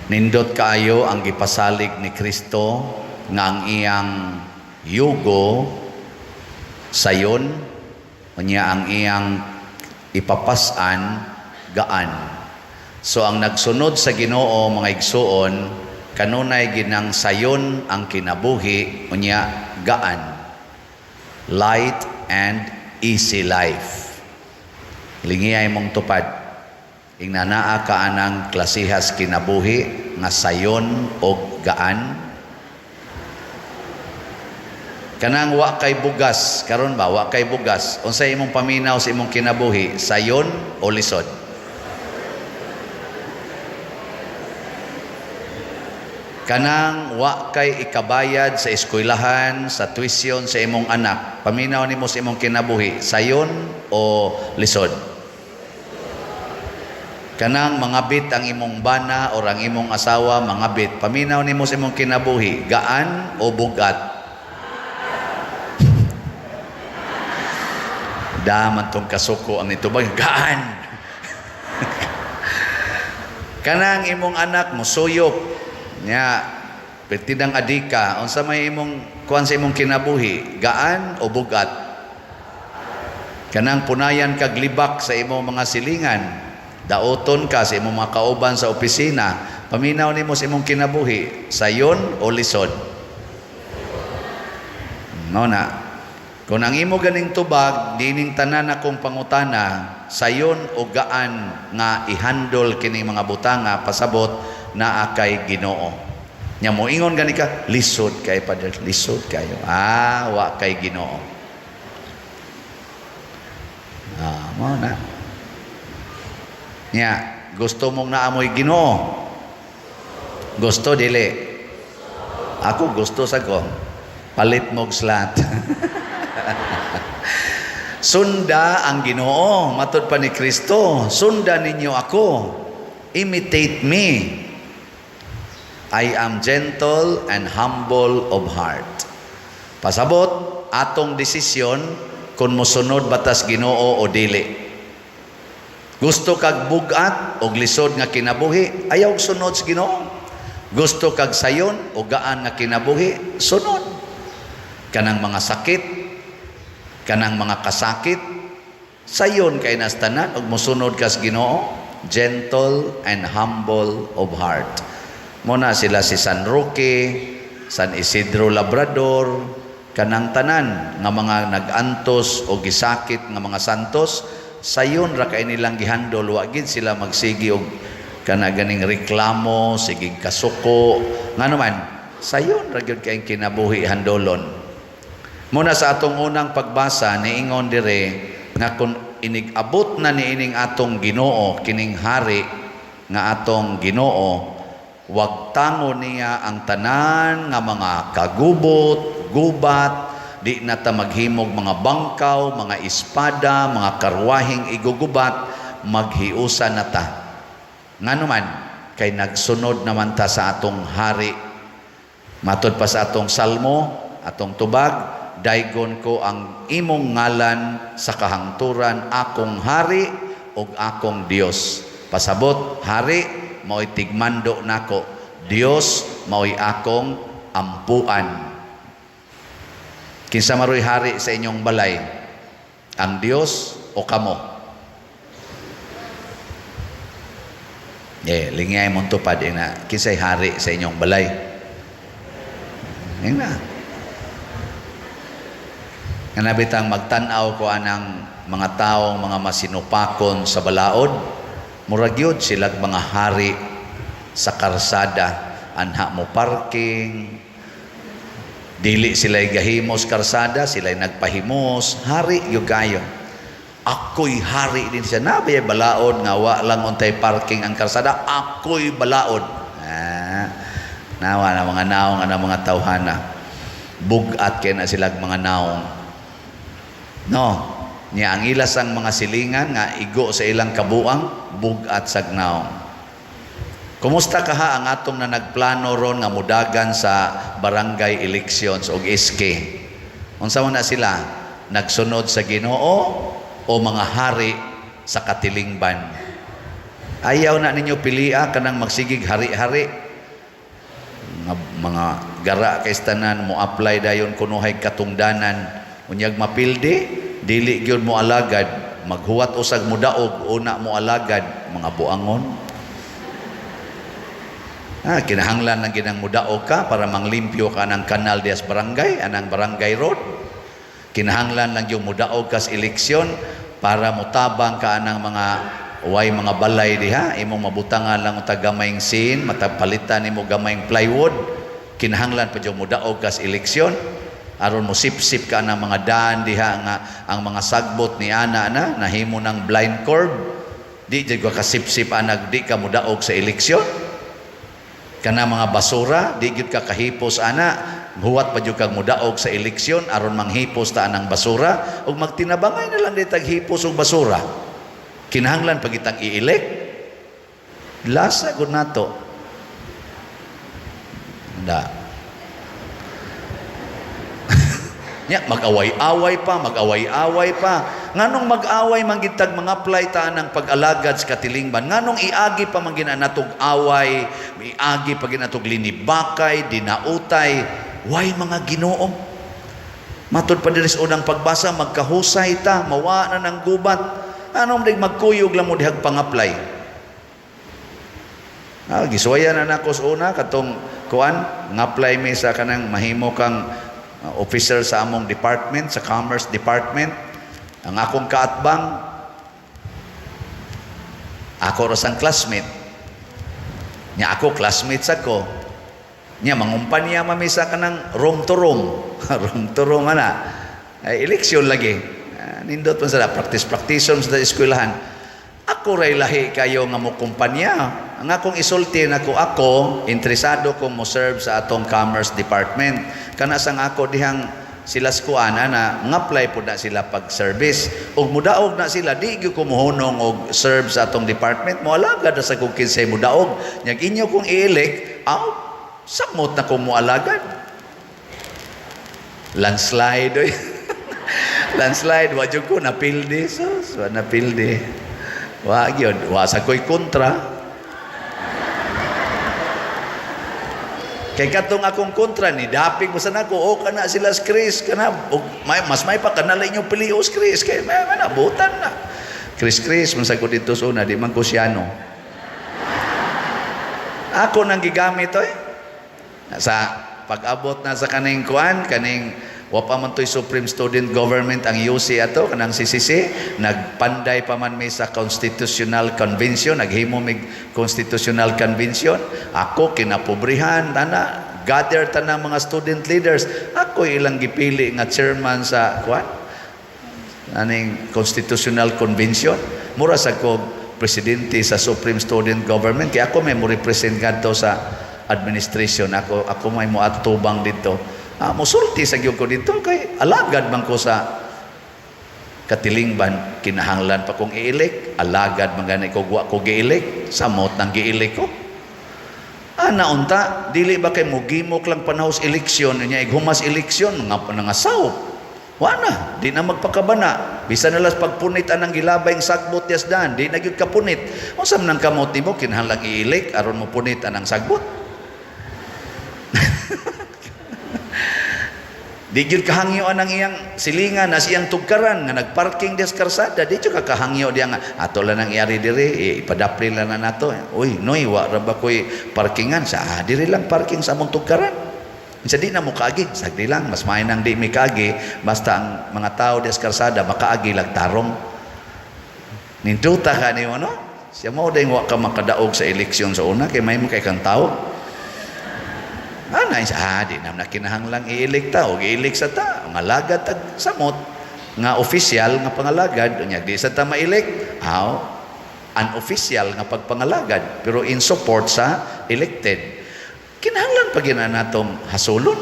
Nindot kaayo ang gipasalig ni Kristo nga ang iyang yugo sayon unya ang iyang ipapasan gaan. So ang nagsunod sa Ginoo mga igsuon kanunay ginang sayon ang kinabuhi unya gaan. Light and easy life. Lingiyay mong tupad. Ingnanaa ka anang klasihas kinabuhi nga sayon o gaan. Kanang wa kay bugas, karon ba wa kay bugas. Unsay imong paminaw sa imong kinabuhi, sayon o lisod? Kanang wa kay ikabayad sa eskwelahan, sa tuition sa imong anak, paminaw nimo sa imong kinabuhi, sayon o lisod? Kanang mangabit ang imong bana o ang imong asawa mangabit, paminaw nimo sa imong kinabuhi, gaan o bugat? Daman tong kasuko ang nitubag, gaan. Kanang imong anak mo suyop nya pertidang adika, unsa may imong kuan sa imong kinabuhi, gaan o bugat? Kanang punayan kag libak sa imong mga silingan, daoton ka sa imong mga kauban sa opisina, paminaw nimo sa imong kinabuhi, sayon o lisod? No na. Kung ang imo ganing tubag, dining tanan akong pangutana, sayon o gaan nga ihandol kini mga butanga pasabot na akay Ginoo. Nya mo ingon gani ka, lisod kay Padre, lisod kayo. Wa kay Ginoo. Mo na. Nya, gusto mong naamoy Ginoo? Gusto dili? Ako gusto sa ko. Palit mog slat. Sunda ang Ginoo, matud pa ni Kristo. Sunda ninyo ako. Imitate me. I am gentle and humble of heart. Pasabot atong desisyon kung mosunod batas Ginoo o dili. Gusto kag bugat o lisod nga kinabuhi, ayaw sunod sa Ginoo. Gusto kag sayon o gaan nga kinabuhi, sunod. Kanang mga sakit, kanang mga kasakit, sayon kay nastanan og mosunod ka sa Ginoo, gentle and humble of heart. Muna sila si San Roque, San Isidro Labrador, kanang tanan nga mga nagantos o gisakit nga mga santos, sayon ra kay nilang gihandol, wa gid sila magsigi og kana ganing reklamo, sige kasuko, nga naman sayon ra gyud kay kinabuhi handolon. Muna sa atong unang pagbasa niingon dire nga kung inigabot na niining atong Ginoo kining hari nga atong Ginoo, wag tango niya ang tanan nga mga kagubot, gubat, di na ta maghimog mga bangkaw, mga espada, mga karwahing igugubat, maghiusa na ta. Nga naman, kay nagsunod naman ta sa atong hari. Matod pa sa atong salmo, atong tubag, daygon ko ang imong ngalan sa kahangturan, akong hari ug akong Dios. Pasabot, hari, mao'y tigmando nako. Dios, mao'y akong ampuan. Kinsa maroy hari sa inyong balay? Ang Dios o kamo? Lingay mong tupad na kinsay hari sa inyong balay? Yan na. Nga nabitang magtanaw ko anang mga taong mga masinupakon sa balaod, murag yun silag mga hari sa karsada, anha mo parking, dili sila'y gahimos karsada, sila'y nagpahimos, hari yung kayo. Ako'y hari din siya. Nabay balaod nga wa lang untay parking ang karsada, ako'y balaod. Nawa na mga naong na mga tawhana. Bugat kaya na silag mga naong. No, niya ang ilas ang mga silingan nga igo sa ilang kabuang, bugat sag naong. Kumusta kaha ang atong na nagplano ron nga mudagan sa barangay elections o SK? Unsa man na sila? Nagsunod sa Ginoo o mga hari sa katilingban? Ayaw na ninyo pilia kanang magsigig hari-hari. Mga gara kay tanan mo apply dayon kunuhay katungdanan. Unyag mapildi, dili gyud mo alagad, maghuwat usag mo daog, una mo alagad, mga buangon. Kinahanglan lang ginang mudaog ka para manglimpyo ka ng kanal dias barangay, anang barangay road. Kinahanglan lang yung mudaog ka sa eleksyon para mutabang ka anang mga balay diha, imong mabutangan lang ang tagamayng sin, matapalitan nimo gamayng plywood. Kinahanglan pa yung mudaog ka sa eleksyon aron mo sip-sip ka ng mga daan diha nga ang mga sagbot ni ana na nahimo ng blind cord. Di jud ka sip-sip anag di ka mudaog sa eleksyon. Kana mga basura, di gyud ka kahipos ana, huwat pa jud kag mudaog sa eleksyon aron manghipos ta anang basura ug magtinabangay na lang ditag hipos ug basura. Kinahanglan pag itang i-elect. Lasa gud nato. Da. Nya mag-away-away pa. Nganong mag-away manggitag mga apply ta ng pag-alagad sa katilingban. Nganong iagi pa man ginanatog away, iagi pa ginatog linibakay, dinautay. Why mga Ginoo? Matud pa diri sa unang pagbasa, magkahusay ta, mawa na ng gubat. Anong magkuyog lang mo dihag pang-apply? Giswayan na nako sa una katong kuan, ng-apply mi sa kanang mahimo kang officer sa among department, sa Commerce Department. Ang akong kaatbang, ako rasang classmate. Nya ako, classmates ako. Nya mangumpanya mami sa kanang room to room. Room to room ana. Ay, eleksyon lagi. Nindot man sa practice-practice sa eskwelahan. Ako ray lahi kayo nga mo kumpanya. Ang akong isulti na ako interesado ko mo serve sa atong Commerce Department. Kana sang ako dihang sila skuan na ngapply po na sila pag-service. Ug mudaog na sila, di gyud ko mohunong og serve sa atong department. Mo alagad sa kung kinsay mudaog. Nyag inyo kung i-elect, samot na ko mo alagad. Landslide oy. Landslide, wa jud ko napildi. Sus, wa napildi. Wa gyud, wa sa ko'y kontra. Kay katong akong kontra ni dapig mo sana ko kana sila sa Chris kana mas may pa kanalay nyo pilios Chris kay may nabutan na Chris man sa ko dito so na di man ko siyano. Ako nang gigamit oy sa pag-abot na sa kaning kuan kaning wa pa man toy Supreme Student Government ang UC ato kanang CCC nagpanday pa man mi sa Constitutional Convention, naghimo mig Constitutional Convention. Ako kinapobrihan gather tanang mga student leaders, ako ilang gipili nga chairman sa kuan aning Constitutional Convention. Mura sa ko presidente sa Supreme Student Government kaya ako may mo represent kadto sa administration. Ako may mo atubang dito. Musulti sa gyud ko dito kay alagad man ko sa katilingban. Kinahanglan pa kong i-elect, alagad man gani ko wa ko gi-elect, samot nang gi-elect ko. Naunta dili ba kay mugimok lang panahos eleksyon nya ighumas eleksyon nangasaw. Wa na, di na magpakabana. Bisan nalas pagpunit anang gilabay ang sagbot yasdan, di na gyud kapunit. Unsa man nang kamot nimo kinahanglan i-elect aron mo punit anang sagbot. Di gyud kahangyo anang iyang silingan na siyang tugkaran nga nagparking des karsada, di gyud kahangyo diya nga ato lang nang iari diri ipadapli lang na nato. Uy, noy wa ra ba koy parkingan sa diri lang parking sa among tugkaran. Unsa di na mo kaagi, sagdi lang mas maay nang di mi kaagi basta ang mga tao des karsada makaagi lang tarong. Ninduta ka nimo no? Siya mo ding wa ka makadaog sa eleksyon sa una kay may kay kang tao. Di na kinahanglang i-elect o i-elect sa ta nga lagad tag samot nga official nga pangalagad unya di sa ta ma-elect unofficial nga pagpangalagad pero in support sa elected. Kinahanglan pa gina natong hasulon.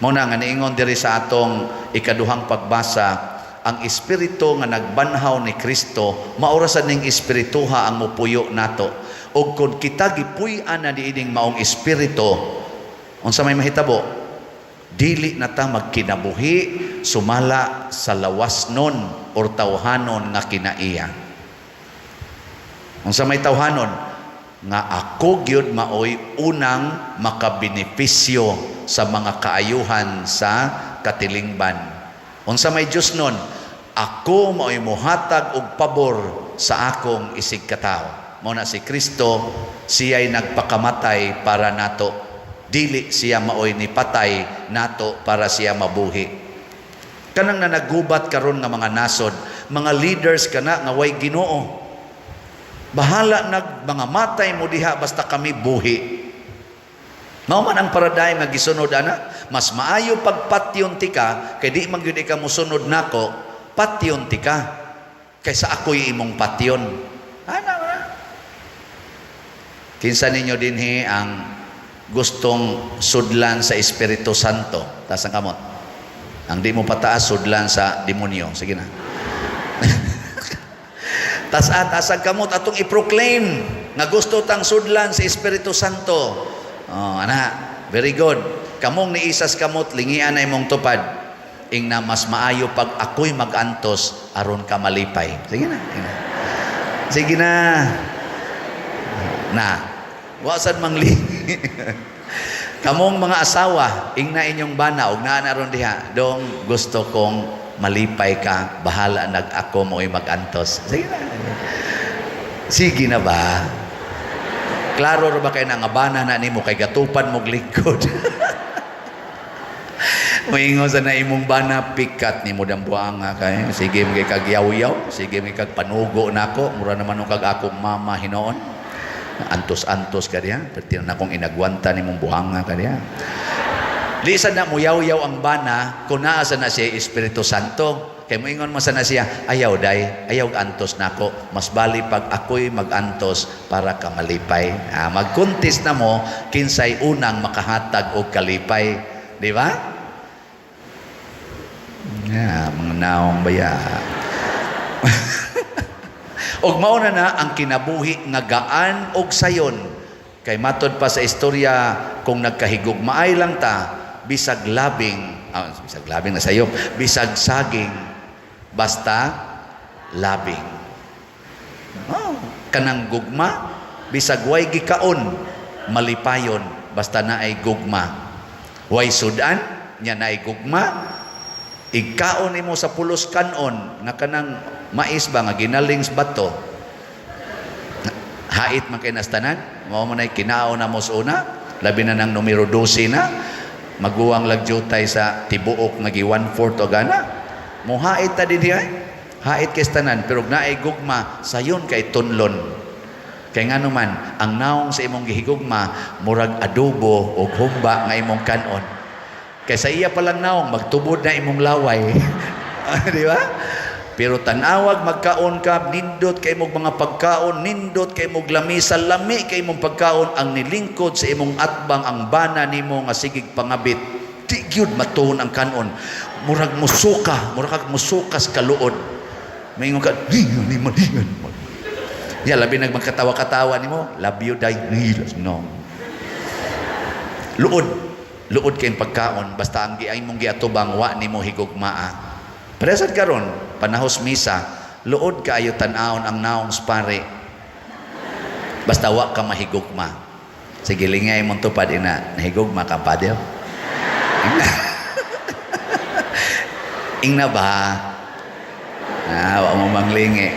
Mao na nga niingon diri sa atong ikaduhang pagbasa, ang espiritu nga nagbanhaw ni Kristo maurasan ning espirituha ang mupuyo nato. O kung kita gipuy-an na diining maong espiritu, unsa may mahitabo? Dili na ta magkinabuhi sumala sa lawas nun or tawhanon nga kinaiya. Unsa may tawhanon nga ako gyud maoy unang makabenepisyo sa mga kaayuhan sa katilingban. Unsa may Dios nun? Ako maoy muhatag og pabor sa akong isig katao. Mao na si Kristo, siya'y nagpakamatay para nato. Dili siya maoy ni patay nato para siya mabuhi. Kanang na nagubat karon nga mga nasod, mga leaders kana nga way Ginoo. Bahala nag mga matay mo diha basta kami buhi. Mao man ang paradigm nga gisunod ana. Mas maayo pagpatyon ti ka kay di man gyud ka mosunod nako, patyon ti ka kaysa ako'y imong patyon. Ana. Kinsa ninyo dinhi ang gustong sudlan sa Espiritu Santo? Taas ang kamot. Ang di mo pataas, sudlan sa demonyo. Sige na. Tas ang kamot atong i-proclaim nga gusto tang sudlan sa Espiritu Santo. Oh, ana, very good. Kamong ni isas kamot lingian na imong tupad. Ing na mas maayo pag ako'y magantos aron ka malipay. Sige na. Sige na. Na. Wasad mangli. Kamong mga asawa, ing na inyong bana ug naa na ron diha. Dong gusto kong malipay ka, bahala nag ako mo'y magantos. Sige na. Sige na ba? Klaro ra ba kay nangabana na nimo kay gatupan mo likod? Moingon sa na imong bana pikat nimo dambuang kay sige mo kay kag yaw-yaw, sige mo kag panugo nako, mura naman kag akong mama hinoon. Antos-antos ka diha, perti na akong inagwanta nimong buhanga ka diha. Lisan na mo yaw-yaw ang bana kung naa sa na siya Espiritu Santo. Kaya moingon mo sana siya, ayaw day, ayaw antos nako. Mas bali pag ako'y magantos para ka malipay. Magkuntis na mo, kinsay unang makahatag o kalipay. Di ba? Mga naong baya. Og mauna na ang kinabuhi nga gaan og sayon. Kay matod pa sa istorya, kung nagkahigugmaay lang ta, bisag labing na sayop, bisag saging, basta labing. Kanang gugma, bisag way gikaon, malipayon, basta na ay gugma. Way sudan, nya na ay gugma, ikaon nimo sa pulos kanon, nga kanang mais ba nga ginaling sa bato, hait man kay nastanan, mao man ay kinaon na mo sa una, labi na ng numero 12 na, maguwang lagjutay sa tibuok nga gi 1/4 o gana. Mohait ta din diay. Hait kay tanan pero naay gugma sayon kay tunlon. Kay ngano man ang naong sa imong gihigugma murag adobo o humba nga imong kanon. Kay sa iya palang naong magtubod na imong laway. Di ba? Pero tanawag magkaon ka, nindot kay imong mga pagkaon, nindot kay imong lamisa, lami kay imong pagkaon, ang nilingkod sa imong atbang, ang bana nimo nga sigig pangabit. Di gyud matuon ang kanon. Murag musuka sa kaluod. Mayingon ka, ni malingan mo. Ya, labi nagmagkatawa-katawa nimo, love you, die, no. Luod kay pagkaon, basta ang mong giatubang, wa nimo higugmaa. Presad karon panahos misa, luod kaayo tan-aon ang naong spare. Basta wa ka mahigugma. Sige lingay mong tupad ina, nahigugma ka padel. Ingna ba? Wa mo manglingi.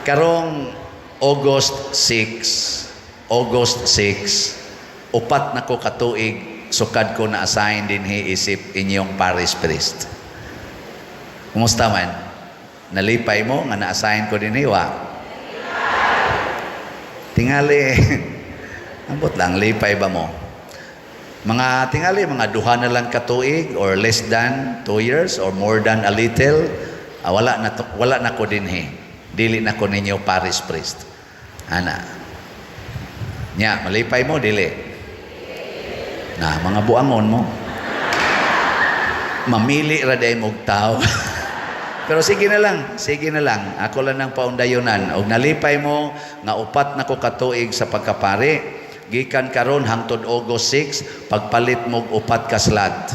Karong August 6, upat na ko katuig, sukad ko na assign din isip inyong parish priest. Kumusta man? Nalipay mo nga na-assign ko din hiwa? Tingali. Ambot lang, lipay ba mo? Mga tingali, mga duha na lang katuig or less than 2 years or more than a little, wala na ko din Dili na ko ninyo parish priest. Ana. Nya, malipay mo, dili. Na, mga buangon mo. Mamili ra day mong tao. Pero sige na lang. Ako lang ng paundayunan. Og nalipay mo nga upat na ko katuig sa pagkapari. Gikan karon hangtod August 6, pagpalit mo upat ka slot.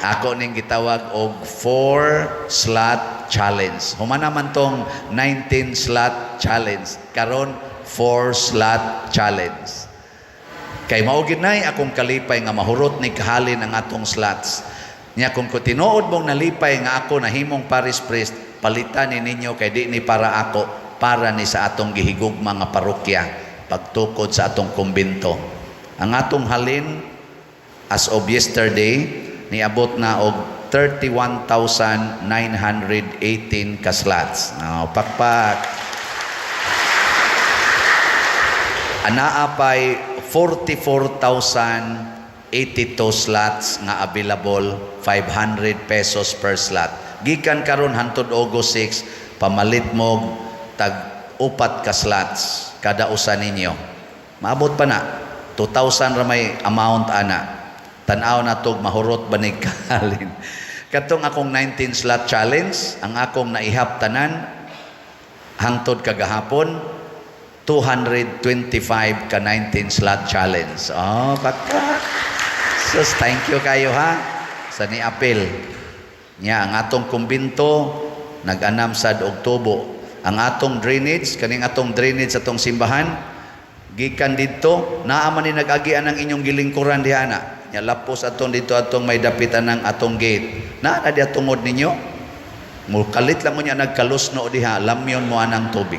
Ako ning gitawag og 4 slot challenge. Humana man tong 19 slot challenge. Karon 4 slot challenge. Kay maugid nay akong kalipay nga mahurot ni kahalin ang atong slots. Nya kung ko tinuod mong nalipay nga ako nahimong parish priest, palitan ni ninyo kay di ni para ako, para ni sa atong gihigugma nga parokya pagtukod sa atong kumbento. Ang atong halin as of yesterday niabot na og 31,918 ka slots. Pakpak. Anaa pay 44,082 slots nga available, 500 pesos per slot. Gikan karon hantod August 6, pamalit mo tag upat ka slots kada usa ninyo. Maabot pa na 2,000 ra may amount ana. Tan-aw na tog mahurot banig kahalin. Katong akong 19 slot challenge, ang akong naihap tanan hangtod kagahapon 225 ka 19 slot challenge. Pakpak. Sus, thank you kayo ha sa niapil. Nya ang atong kumbinto nag-anam sad og tubo. Ang atong drainage, kaning atong drainage atong simbahan, gikan didto naa man ni nag-agian ang inyong gilingkuran diha na. Nya lapos atong dito atong may dapitan ng atong gate. Naa na diha tungod ninyo. Mukalit lang mo niya nagkalusno diha, lamyon mo anang tubig.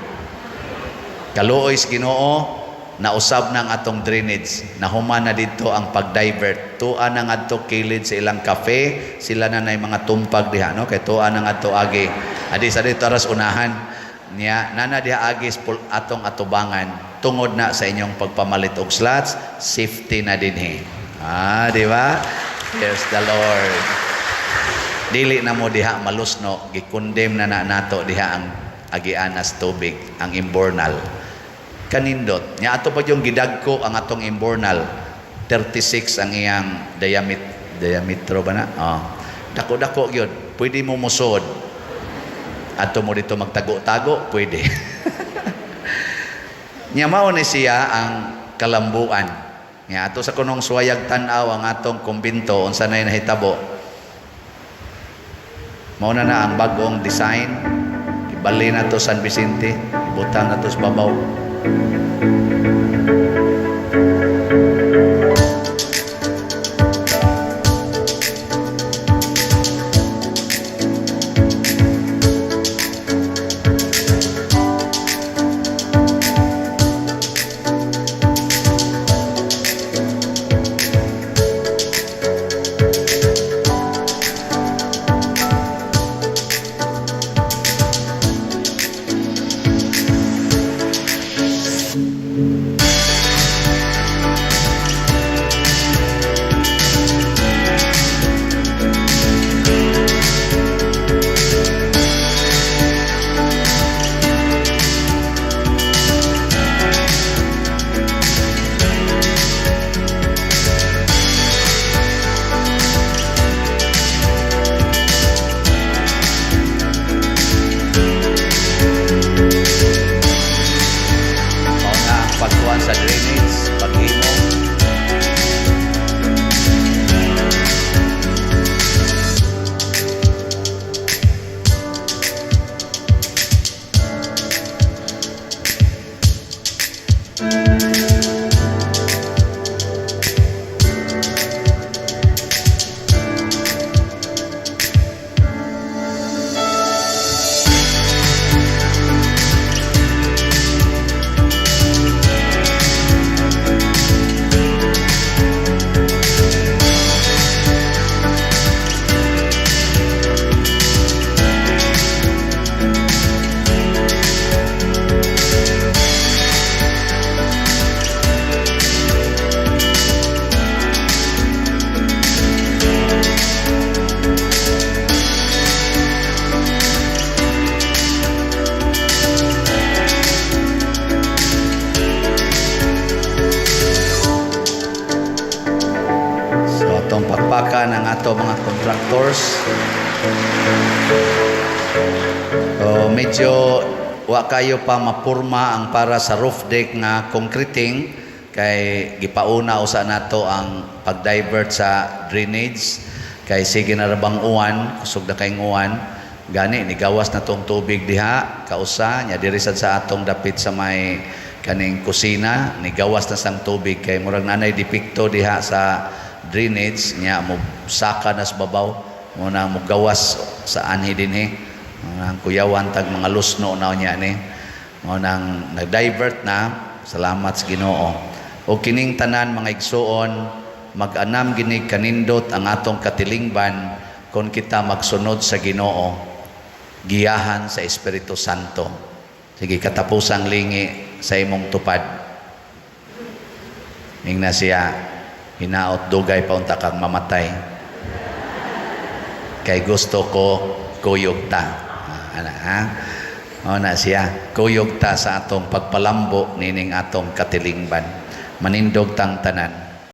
Kaluoy Ginoo, nausab ng atong drainage. Nahuman na dito ang pag-divert. Tuan ang ato kilid sa ilang cafe, sila na nay mga tumpag diha, no? Kay tuan ang ato agi. Adi sa dito aras unahan niya nana diha agis atong atubangan tungod na sa inyong pagpamalit og slots, safety na dinhi. Di ba? Praise the Lord. Dili na mo diha malusno, gikondem na nato diha ang agianas tubig, ang imbornal. Kanindot. Nya ato pa yung gidagko ang atong imbornal. 36 ang iyang diametro ba na? Dako-dako yun. Pwede mo musod. Ato mo dito magtago-tago, pwede. Nya mao ni siya ang kalambuan. Nya ato sa kunong suwayag tan-aw ang atong kumbinto unsa nay nahitabo. Mao na ang bagong design. Ibali na to San Vicente, ibutang na to sa babaw. Sa drainage, paghimo. pakpakan ng ato mga contractors. Medyo wa kayo pa mapurma ang para sa roof deck nga concreting kay gipauna usa nato ang pag-divert sa drainage kay sige na rabang uwan, kusog na kayong uwan. Gani nigawas na tong tubig diha kausa nya diri sad sa atong dapit sa may kaning kusina nigawas na sang tubig kay murag nanay depekto diha sa drainage nya mo saka nas babaw mo na mo gawas sa anhi dinhi ang kuyawan tag mga lusno na nya ni mo nang nag-divert na. Salamat sa Ginoo. O kining tanan mga igsuon mag-anam gini kanindot ang atong katilingban kung kita magsunod sa Ginoo giyahan sa Espiritu Santo. Sige, katapusang lingi sa imong tupad. Ning na siya, hinaot dugay pa unta kang mamatay. Kay gusto ko kuyog ta. Ana ha? O na siya, kuyog ta sa atong pagpalambo nining atong katilingban. Manindog tang tanan.